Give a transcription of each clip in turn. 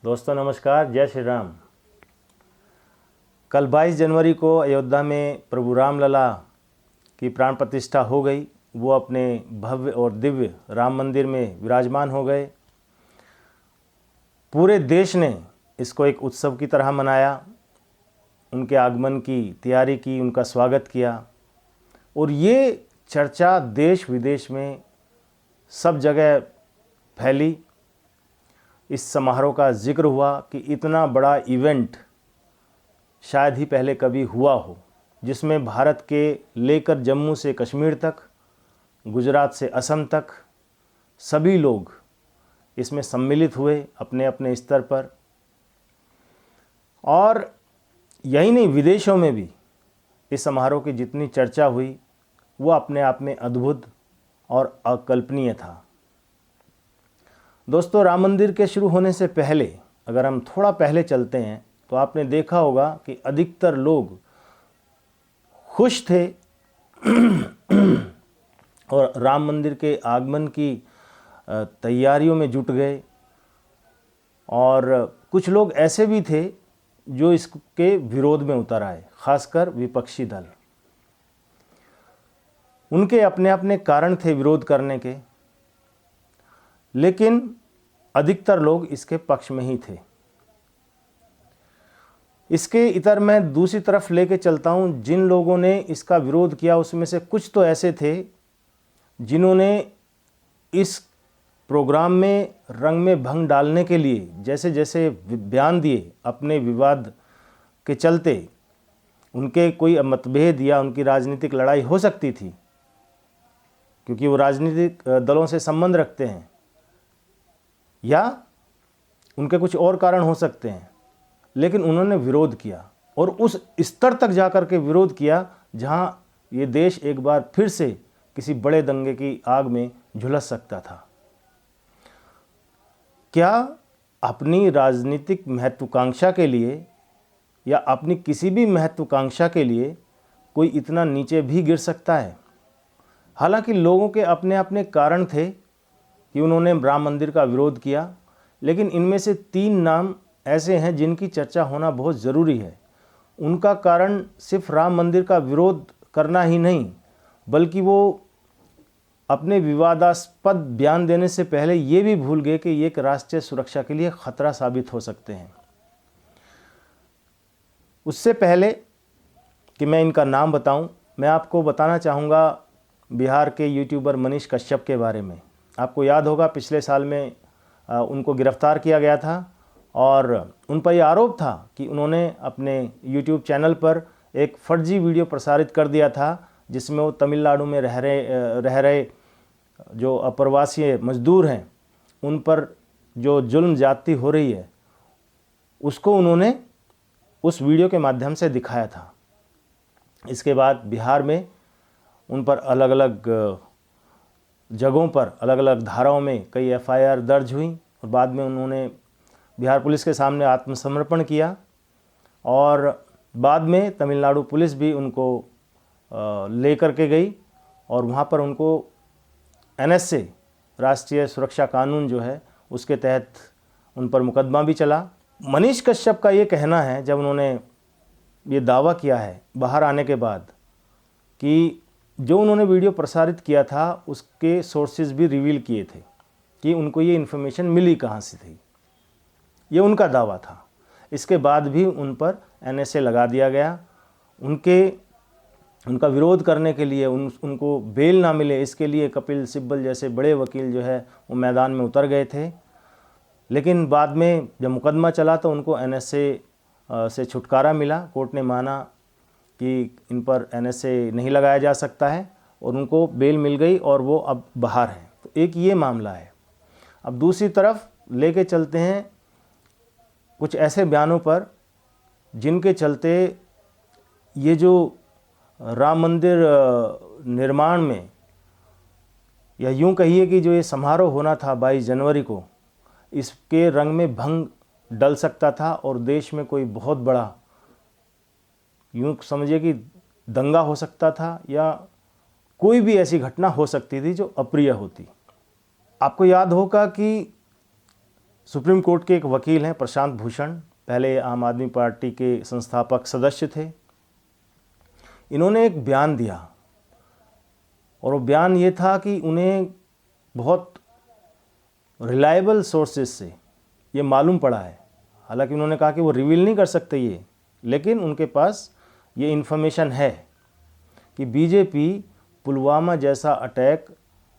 दोस्तों नमस्कार, जय श्री राम। कल 22 जनवरी को अयोध्या में प्रभु रामलला की प्राण प्रतिष्ठा हो गई। वो अपने भव्य और दिव्य राम मंदिर में विराजमान हो गए। पूरे देश ने इसको एक उत्सव की तरह मनाया, उनके आगमन की तैयारी की, उनका स्वागत किया और ये चर्चा देश विदेश में सब जगह फैली। इस समारोह का जिक्र हुआ कि इतना बड़ा इवेंट शायद ही पहले कभी हुआ हो, जिसमें भारत के लेकर जम्मू से कश्मीर तक, गुजरात से असम तक सभी लोग इसमें सम्मिलित हुए अपने अपने स्तर पर। और यही नहीं, विदेशों में भी इस समारोह की जितनी चर्चा हुई वो अपने आप में अद्भुत और अकल्पनीय था। दोस्तों, राम मंदिर के शुरू होने से पहले अगर हम थोड़ा पहले चलते हैं तो आपने देखा होगा कि अधिकतर लोग खुश थे और राम मंदिर के आगमन की तैयारियों में जुट गए। और कुछ लोग ऐसे भी थे जो इसके विरोध में उतर आए, खासकर विपक्षी दल। उनके अपने अपने कारण थे विरोध करने के, लेकिन अधिकतर लोग इसके पक्ष में ही थे। इसके इतर मैं दूसरी तरफ लेके चलता हूँ। जिन लोगों ने इसका विरोध किया उसमें से कुछ तो ऐसे थे जिन्होंने इस प्रोग्राम में रंग में भंग डालने के लिए जैसे जैसे बयान दिए, अपने विवाद के चलते उनके कोई मतभेद या उनकी राजनीतिक लड़ाई हो सकती थी, क्योंकि वो राजनीतिक दलों से संबंध रखते हैं, या उनके कुछ और कारण हो सकते हैं, लेकिन उन्होंने विरोध किया और उस स्तर तक जाकर के विरोध किया जहां ये देश एक बार फिर से किसी बड़े दंगे की आग में झुलस सकता था। क्या अपनी राजनीतिक महत्वाकांक्षा के लिए या अपनी किसी भी महत्वाकांक्षा के लिए कोई इतना नीचे भी गिर सकता है? हालांकि लोगों के अपने अपने कारण थे कि उन्होंने राम मंदिर का विरोध किया, लेकिन इनमें से 3 नाम ऐसे हैं जिनकी चर्चा होना बहुत ज़रूरी है। उनका कारण सिर्फ राम मंदिर का विरोध करना ही नहीं, बल्कि वो अपने विवादास्पद बयान देने से पहले ये भी भूल गए कि ये एक राष्ट्रीय सुरक्षा के लिए खतरा साबित हो सकते हैं। उससे पहले कि मैं इनका नाम बताऊं, मैं आपको बताना चाहूँगा बिहार के यूट्यूबर मनीष कश्यप के बारे में। आपको याद होगा पिछले साल में उनको गिरफ्तार किया गया था और उन पर यह आरोप था कि उन्होंने अपने यूट्यूब चैनल पर एक फर्जी वीडियो प्रसारित कर दिया था जिसमें वो तमिलनाडु में रह रहे जो अप्रवासी मजदूर हैं उन पर जो जुल्म ज्यादती हो रही है उसको उन्होंने उस वीडियो के माध्यम से दिखाया था। इसके बाद बिहार में उन पर अलग अलग जगहों पर अलग अलग धाराओं में कई एफआईआर दर्ज हुई और बाद में उन्होंने बिहार पुलिस के सामने आत्मसमर्पण किया और बाद में तमिलनाडु पुलिस भी उनको लेकर के गई और वहाँ पर उनको एनएसए राष्ट्रीय सुरक्षा कानून जो है उसके तहत उन पर मुकदमा भी चला। मनीष कश्यप का ये कहना है, जब उन्होंने ये दावा किया है बाहर आने के बाद, कि जो उन्होंने वीडियो प्रसारित किया था उसके सोर्सेज भी रिवील किए थे कि उनको ये इन्फॉर्मेशन मिली कहाँ से थी। ये उनका दावा था। इसके बाद भी उन पर एनएसए लगा दिया गया। उनका विरोध करने के लिए उनको बेल ना मिले, इसके लिए कपिल सिब्बल जैसे बड़े वकील जो है वो मैदान में उतर गए थे। लेकिन बाद में जब मुकदमा चला तो उनको एनएसए से छुटकारा मिला। कोर्ट ने माना कि इन पर एनएसए नहीं लगाया जा सकता है और उनको बेल मिल गई और वो अब बाहर हैं। तो एक ये मामला है। अब दूसरी तरफ लेके चलते हैं कुछ ऐसे बयानों पर जिनके चलते ये जो राम मंदिर निर्माण में, या यूं कहिए कि जो ये समारोह होना था 22 जनवरी को, इसके रंग में भंग डल सकता था और देश में कोई बहुत बड़ा, यूं समझिए कि दंगा हो सकता था या कोई भी ऐसी घटना हो सकती थी जो अप्रिय होती। आपको याद होगा कि सुप्रीम कोर्ट के एक वकील हैं प्रशांत भूषण, पहले आम आदमी पार्टी के संस्थापक सदस्य थे। इन्होंने एक बयान दिया और वो बयान ये था कि उन्हें बहुत रिलायबल सोर्सेज से ये मालूम पड़ा है, हालांकि उन्होंने कहा कि वो रिवील नहीं कर सकते ये, लेकिन उनके पास ये इन्फॉर्मेशन है कि बीजेपी पुलवामा जैसा अटैक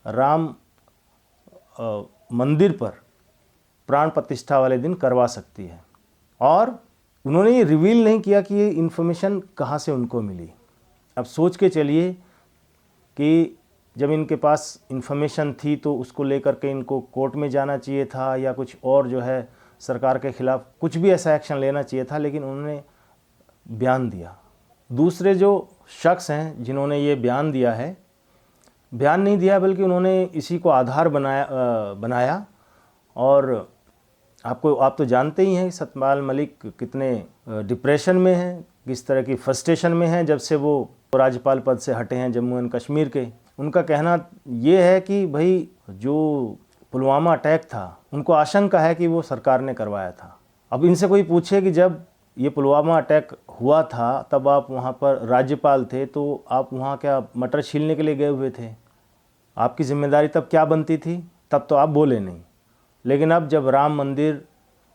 राम मंदिर पर प्राण प्रतिष्ठा वाले दिन करवा सकती है। और उन्होंने ये रिवील नहीं किया कि ये इन्फॉर्मेशन कहाँ से उनको मिली। अब सोच के चलिए कि जब इनके पास इन्फॉर्मेशन थी तो उसको लेकर के इनको कोर्ट में जाना चाहिए था या कुछ और जो है सरकार के खिलाफ कुछ भी ऐसा एक्शन लेना चाहिए था, लेकिन उन्होंने बयान दिया। दूसरे जो शख्स हैं जिन्होंने ये बयान दिया है, बयान नहीं दिया बल्कि उन्होंने इसी को आधार बनाया और आप तो जानते ही हैं सतपाल मलिक कितने डिप्रेशन में हैं, किस तरह की फ्रस्ट्रेशन में हैं जब से वो राज्यपाल पद से हटे हैं जम्मू एंड कश्मीर के। उनका कहना ये है कि भाई जो पुलवामा अटैक था उनको आशंका है कि वो सरकार ने करवाया था। अब इनसे कोई पूछे कि जब ये पुलवामा अटैक हुआ था तब आप वहाँ पर राज्यपाल थे, तो आप वहाँ क्या मटर छीलने के लिए गए हुए थे? आपकी जिम्मेदारी तब क्या बनती थी? तब तो आप बोले नहीं, लेकिन अब जब राम मंदिर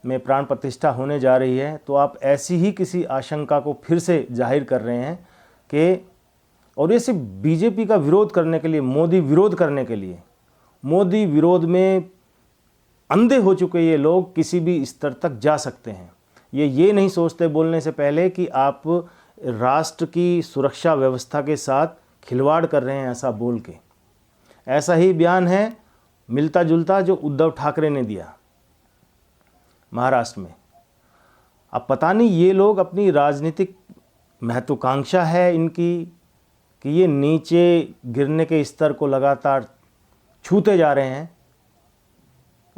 में प्राण प्रतिष्ठा होने जा रही है तो आप ऐसी ही किसी आशंका को फिर से जाहिर कर रहे हैं कि, और ये सिर्फ बीजेपी का विरोध करने के लिए, मोदी विरोध करने के लिए, मोदी विरोध में अंधे हो चुके ये लोग किसी भी स्तर तक जा सकते हैं। ये नहीं सोचते बोलने से पहले कि आप राष्ट्र की सुरक्षा व्यवस्था के साथ खिलवाड़ कर रहे हैं, ऐसा बोल के। ऐसा ही बयान है मिलता जुलता जो उद्धव ठाकरे ने दिया महाराष्ट्र में। अब पता नहीं ये लोग अपनी राजनीतिक महत्वाकांक्षा है इनकी कि ये नीचे गिरने के स्तर को लगातार छूते जा रहे हैं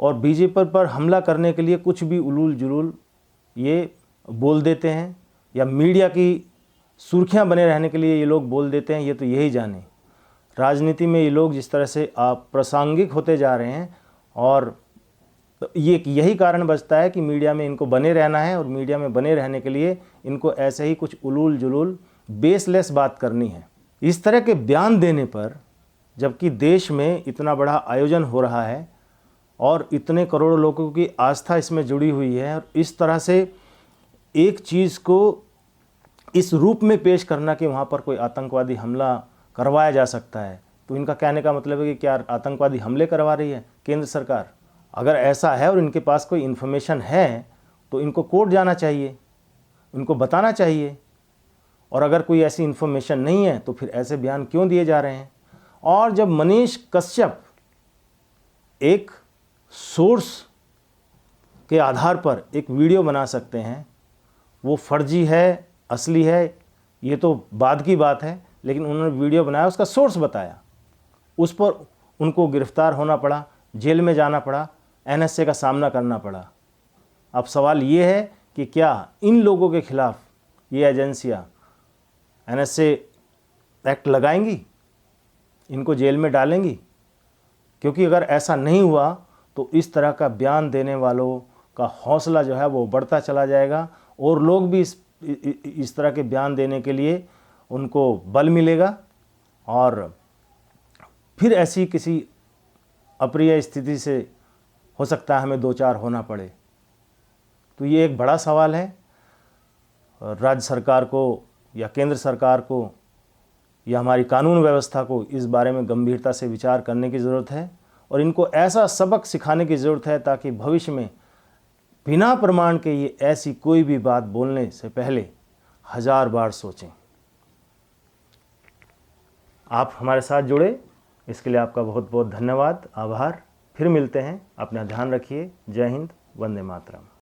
और बीजेपी पर हमला करने के लिए कुछ भी उलूल जुलूल ये बोल देते हैं, या मीडिया की सुर्खियां बने रहने के लिए ये लोग बोल देते हैं। ये तो यही जाने राजनीति में ये लोग जिस तरह से अप्रासंगिक होते जा रहे हैं, और ये यही कारण बचता है कि मीडिया में इनको बने रहना है, और मीडिया में बने रहने के लिए इनको ऐसे ही कुछ उलूल जुलूल बेसलेस बात करनी है। इस तरह के बयान देने पर, जबकि देश में इतना बड़ा आयोजन हो रहा है और इतने करोड़ों लोगों की आस्था इसमें जुड़ी हुई है, और इस तरह से एक चीज़ को इस रूप में पेश करना कि वहाँ पर कोई आतंकवादी हमला करवाया जा सकता है, तो इनका कहने का मतलब है कि क्या आतंकवादी हमले करवा रही है केंद्र सरकार? अगर ऐसा है और इनके पास कोई इन्फॉर्मेशन है तो इनको कोर्ट जाना चाहिए, इनको बताना चाहिए। और अगर कोई ऐसी इन्फॉर्मेशन नहीं है तो फिर ऐसे बयान क्यों दिए जा रहे हैं? और जब मनीष कश्यप एक सोर्स के आधार पर एक वीडियो बना सकते हैं, वो फर्जी है असली है ये तो बाद की बात है, लेकिन उन्होंने वीडियो बनाया, उसका सोर्स बताया, उस पर उनको गिरफ्तार होना पड़ा, जेल में जाना पड़ा, एनएसए का सामना करना पड़ा। अब सवाल ये है कि क्या इन लोगों के खिलाफ ये एजेंसियां एनएसए एक्ट लगाएंगी, इनको जेल में डालेंगी? क्योंकि अगर ऐसा नहीं हुआ तो इस तरह का बयान देने वालों का हौसला जो है वो बढ़ता चला जाएगा, और लोग भी इस तरह के बयान देने के लिए उनको बल मिलेगा, और फिर ऐसी किसी अप्रिय स्थिति से हो सकता है हमें दो चार होना पड़े। तो ये एक बड़ा सवाल है। राज्य सरकार को या केंद्र सरकार को या हमारी कानून व्यवस्था को इस बारे में गंभीरता से विचार करने की ज़रूरत है, और इनको ऐसा सबक सिखाने की ज़रूरत है ताकि भविष्य में बिना प्रमाण के ये ऐसी कोई भी बात बोलने से पहले 1000 बार सोचें। आप हमारे साथ जुड़े इसके लिए आपका बहुत बहुत धन्यवाद, आभार। फिर मिलते हैं, अपना ध्यान रखिए। जय हिंद, वंदे मातरम।